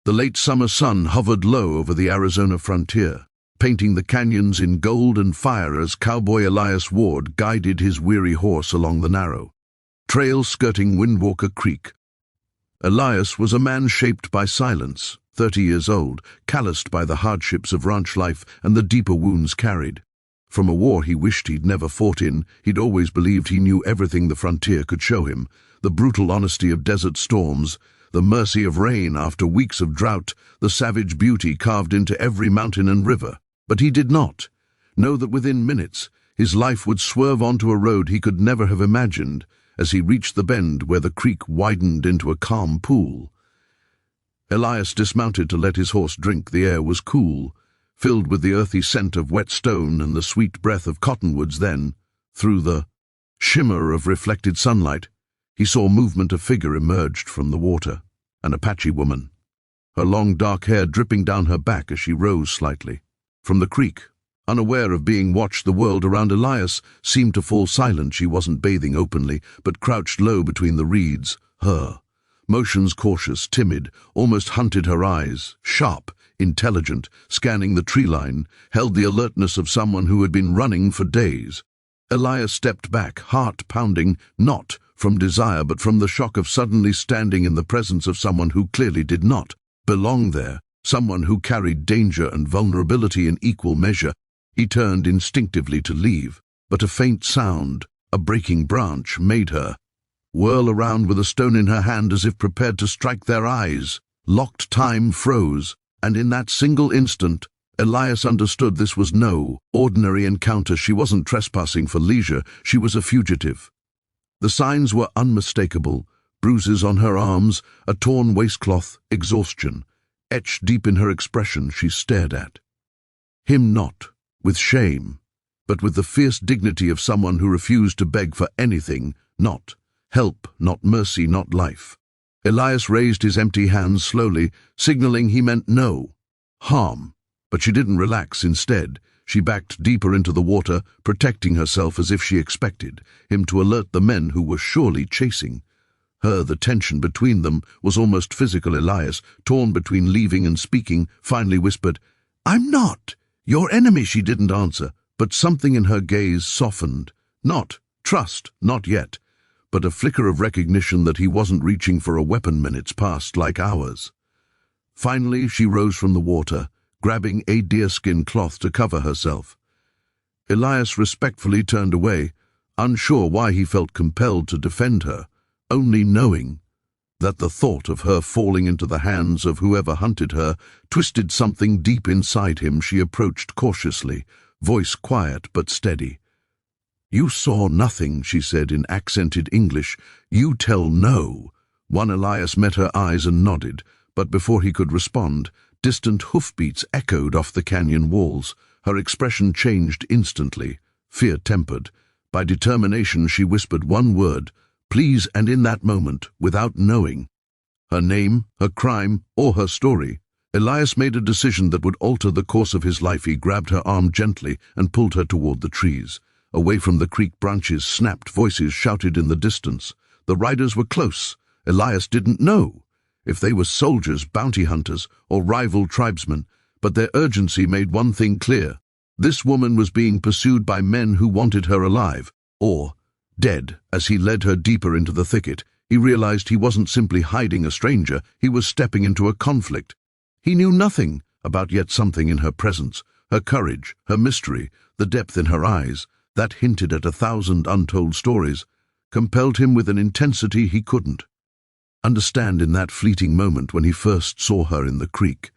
The late summer sun hovered low over the Arizona frontier, painting the canyons in gold and fire as cowboy Elias Ward guided his weary horse along the narrow trail skirting Windwalker Creek. Elias was a man shaped by silence, 30 years old, calloused by the hardships of ranch life and the deeper wounds carried. From a war he wished he'd never fought in, he'd always believed he knew everything the frontier could show him, the brutal honesty of desert storms, the mercy of rain after weeks of drought, the savage beauty carved into every mountain and river. But he did not know that within minutes his life would swerve onto a road he could never have imagined as he reached the bend where the creek widened into a calm pool. Elias dismounted to let his horse drink. The air was cool, filled with the earthy scent of wet stone and the sweet breath of cottonwoods. Then, through the shimmer of reflected sunlight, he saw movement. A figure emerged from the water, an Apache woman, her long dark hair dripping down her back as she rose slightly. From the creek, unaware of being watched, the world around Elias seemed to fall silent. She wasn't bathing openly, but crouched low between the reeds, her motions cautious, timid, almost hunted. Her eyes, sharp, intelligent, scanning the tree line, held the alertness of someone who had been running for days. Elias stepped back, heart pounding, not from desire but from the shock of suddenly standing in the presence of someone who clearly did not belong there, someone who carried danger and vulnerability in equal measure. He turned instinctively to leave, but a faint sound, a breaking branch, made her whirl around with a stone in her hand as if prepared to strike. Their eyes locked. Time froze, and in that single instant, Elias understood this was no ordinary encounter. She wasn't trespassing for leisure, she was a fugitive. The signs were unmistakable: bruises on her arms, a torn waistcloth, exhaustion. Etched deep in her expression, she stared at him, not with shame, but with the fierce dignity of someone who refused to beg for anything, not help, not mercy, not life. Elias raised his empty hands slowly, signaling he meant no harm, but she didn't relax. Instead, she backed deeper into the water, protecting herself as if she expected him to alert the men who were surely chasing her. The tension between them was almost physical. Elias, torn between leaving and speaking, finally whispered, "I'm not your enemy." She didn't answer, but something in her gaze softened. Not trust, not yet, but a flicker of recognition that he wasn't reaching for a weapon. Minutes passed like hours. Finally, she rose from the water, grabbing a deerskin cloth to cover herself. Elias respectfully turned away, unsure why he felt compelled to defend her, only knowing that the thought of her falling into the hands of whoever hunted her twisted something deep inside him. She approached cautiously, voice quiet but steady. "You saw nothing," she said in accented English. "You tell no." Elias met her eyes and nodded, but before he could respond, distant hoofbeats echoed off the canyon walls. Her expression changed instantly, fear-tempered. By determination, she whispered one word, "Please," and in that moment, without knowing her name, her crime, or her story, Elias made a decision that would alter the course of his life. He grabbed her arm gently and pulled her toward the trees. Away from the creek, branches snapped, voices shouted in the distance. The riders were close. Elias didn't know if they were soldiers, bounty hunters, or rival tribesmen, but their urgency made one thing clear: this woman was being pursued by men who wanted her alive, or dead. As he led her deeper into the thicket, he realized he wasn't simply hiding a stranger, he was stepping into a conflict he knew nothing about, yet something in her presence, her courage, her mystery, the depth in her eyes, that hinted at 1,000 untold stories, compelled him with an intensity he couldn't understand in that fleeting moment when he first saw her in the creek.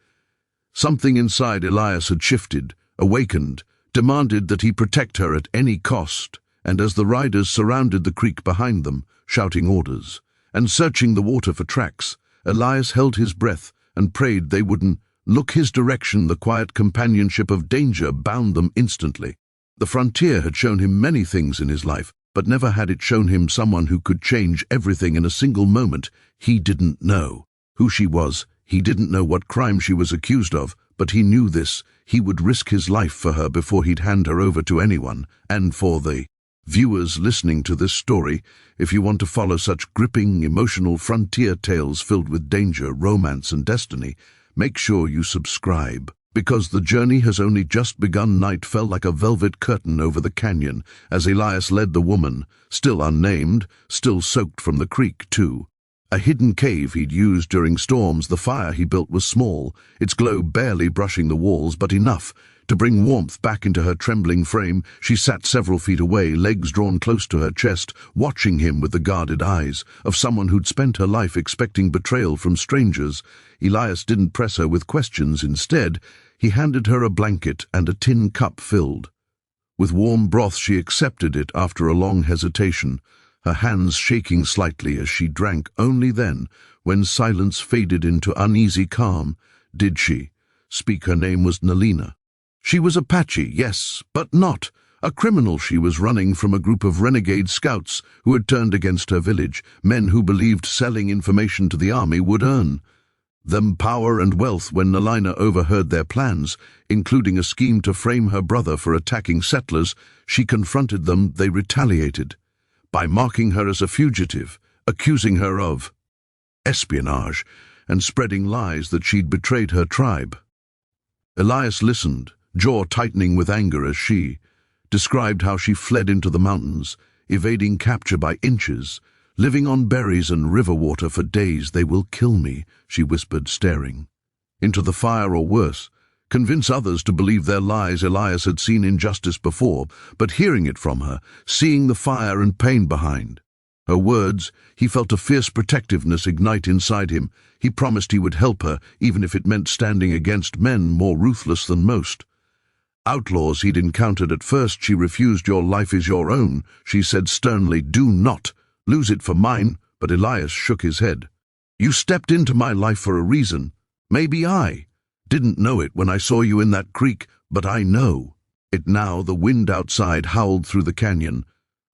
Something inside Elias had shifted, awakened, demanded that he protect her at any cost. And as the riders surrounded the creek behind them, shouting orders and searching the water for tracks, Elias held his breath and prayed they wouldn't look his direction. The quiet companionship of danger bound them instantly. The frontier had shown him many things in his life, but never had it shown him someone who could change everything in a single moment. He didn't know who she was, he didn't know what crime she was accused of, but he knew this: he would risk his life for her before he'd hand her over to anyone. And for the Viewers listening to this story, if you want to follow such gripping, emotional frontier tales filled with danger, romance, and destiny, make sure you subscribe. Because the journey has only just begun, night fell like a velvet curtain over the canyon as Elias led the woman, still unnamed, still soaked from the creek, to a hidden cave he'd used during storms. The fire he built was small, its glow barely brushing the walls, but enough to bring warmth back into her trembling frame. She sat several feet away, legs drawn close to her chest, watching him with the guarded eyes of someone who'd spent her life expecting betrayal from strangers. Elias didn't press her with questions. Instead, he handed her a blanket and a tin cup filled with warm broth. She accepted it after a long hesitation, her hands shaking slightly as she drank. Only then, when silence faded into uneasy calm, did she speak. Her name was Nalina. She was Apache, yes, but not a criminal. She was running from a group of renegade scouts who had turned against her village, men who believed selling information to the army would earn them power and wealth. When Nalina overheard their plans, including a scheme to frame her brother for attacking settlers, she confronted them. They retaliated by marking her as a fugitive, accusing her of espionage, and spreading lies that she'd betrayed her tribe. Elias listened, jaw tightening with anger, as she described how she fled into the mountains, evading capture by inches, living on berries and river water for days. "They will kill me," she whispered, staring into the fire, or worse, convince others to believe their lies. Elias had seen injustice before, but hearing it from her, seeing the fire and pain behind her words, he felt a fierce protectiveness ignite inside him. He promised he would help her, even if it meant standing against men more ruthless than most outlaws he'd encountered. At first she refused. "Your life is your own," she said sternly. "Do not lose it for mine." But Elias shook his head. "You stepped into my life for a reason. Maybe I didn't know it when I saw you in that creek, but I know it now." The wind outside howled through the canyon,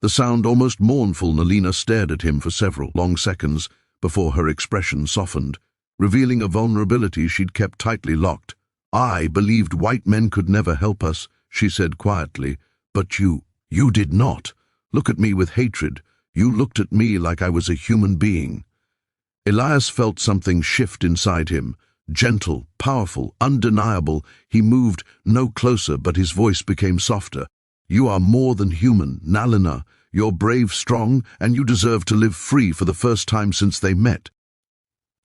the sound almost mournful. Nalina stared at him for several long seconds before her expression softened, revealing a vulnerability she'd kept tightly locked. "I believed white men could never help us," she said quietly, "but you did not look at me with hatred. You looked at me like I was a human being." Elias felt something shift inside him, gentle, powerful, undeniable. He moved no closer, but his voice became softer. "You are more than human, Nalina. You're brave, strong, and you deserve to live free." For the first time since they met,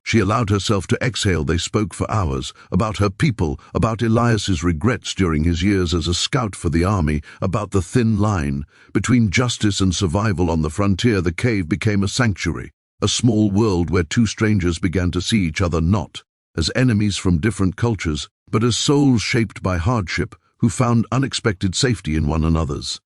she allowed herself to exhale. They spoke for hours, about her people, about Elias's regrets during his years as a scout for the army, about the thin line between justice and survival on the frontier. The cave became a sanctuary, a small world where two strangers began to see each other not as enemies from different cultures, but as souls shaped by hardship who found unexpected safety in one another's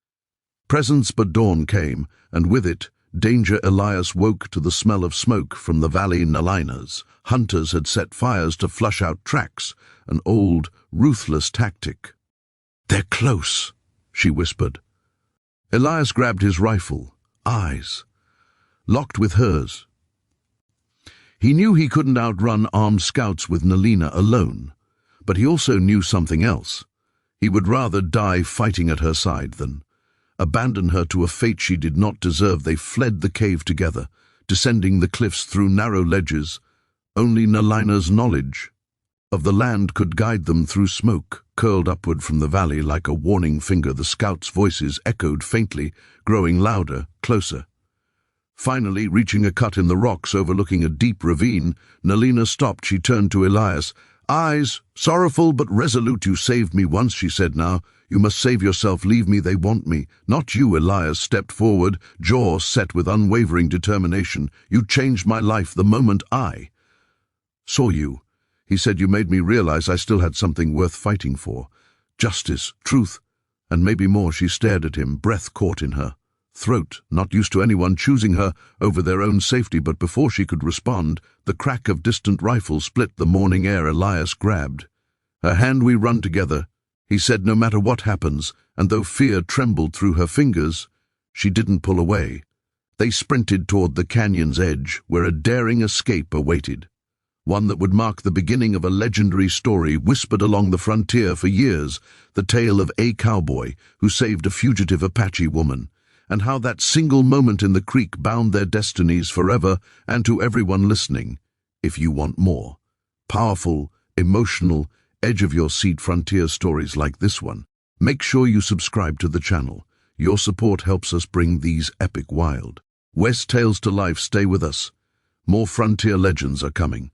presence. But dawn came, and with it, danger. Elias woke to the smell of smoke from the valley. Nalina's hunters had set fires to flush out tracks, an old, ruthless tactic. "They're close," she whispered. Elias grabbed his rifle, eyes locked with hers. He knew he couldn't outrun armed scouts with Nalina alone, but he also knew something else. He would rather die fighting at her side than abandon her to a fate she did not deserve. They fled the cave together, descending the cliffs through narrow ledges. Only Nalina's knowledge of the land could guide them through. Smoke curled upward from the valley like a warning finger. The scouts' voices echoed faintly, growing louder, closer. Finally, reaching a cut in the rocks overlooking a deep ravine, Nalina stopped. She turned to Elias, eyes sorrowful but resolute. "You saved me once," she said. "Now you must save yourself. Leave me. They want me, not you." Elias stepped forward, jaw set with unwavering determination. "You changed my life the moment I saw you," he said. "You made me realize I still had something worth fighting for. Justice, truth, and maybe more." She stared at him, breath caught in her throat, not used to anyone choosing her over their own safety. But before she could respond, the crack of distant rifles split the morning air. Elias grabbed her hand. "We run together," he said, "no matter what happens." And though fear trembled through her fingers, she didn't pull away. They sprinted toward the canyon's edge, where a daring escape awaited, one that would mark the beginning of a legendary story whispered along the frontier for years, the tale of a cowboy who saved a fugitive Apache woman, and how that single moment in the creek bound their destinies forever. And to everyone listening, if you want more powerful, emotional, edge-of-your-seat frontier stories like this one, make sure you subscribe to the channel. Your support helps us bring these epic Wild West tales to life. Stay with us. More frontier legends are coming.